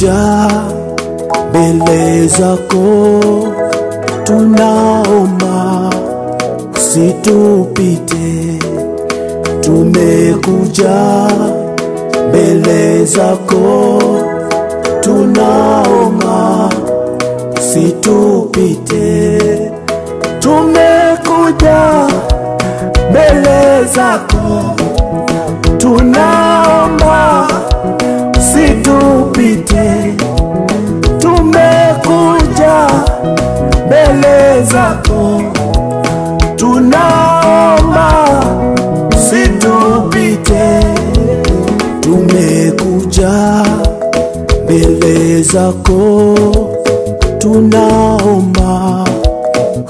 tumekuja mbele zako, tunaomba usitupite. Tumekuja mbele zako, tunaomba usitupite. Tumekuja mbele zako, tunaomba usitupite. Tumekuja mbele zako, tunaomba usitupite. Tumekuja mbele zako, tunaomba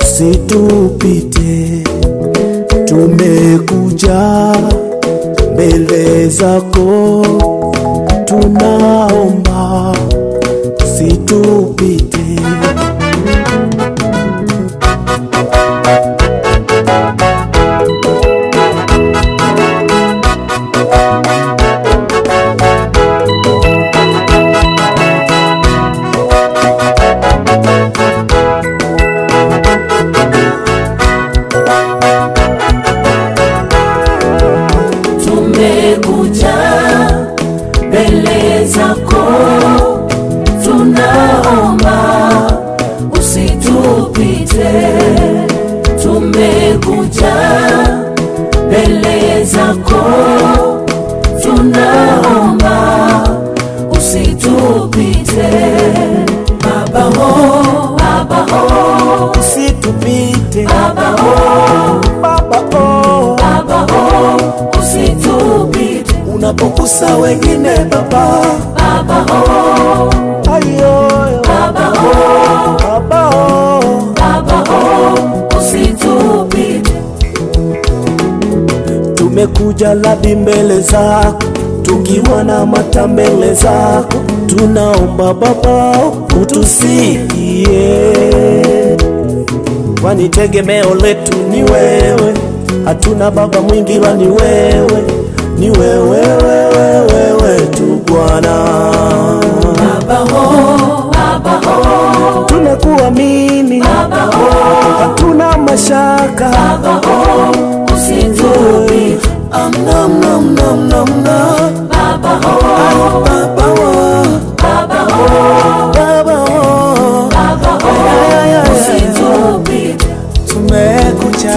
usitupite. Tumekuja mbele zako, tunaomba usitupite. Tumekuja mbele zako, tunaomba usitupite. Tumekuja mbele zako, tunaomba usitupite. Baba oh, Baba oh, Usitupite. Baba oh, Baba oh, Baba oh, usitupite. unapokusa wengine Baba, Baba oh, ayo Baba oh, Baba oh, Baba oh, usitupite. tumekuja labi mbele zako, tukiwa na mata mbele zako, tunaomba Baba utusikie, kwani tegemeo letu ni wewe. Hatuna baba mwingi ila ni wewe, ni wewe, wewe tu Bwana. Baba oh, Baba oh, Tunakuamini Baba oh, hatuna mashaka. Baba oh, usitupite. Nam nam nam nam nam. Baba oh, Baba oh, Baba oh, Baba oh, Baba oh, usitupite. tumekuja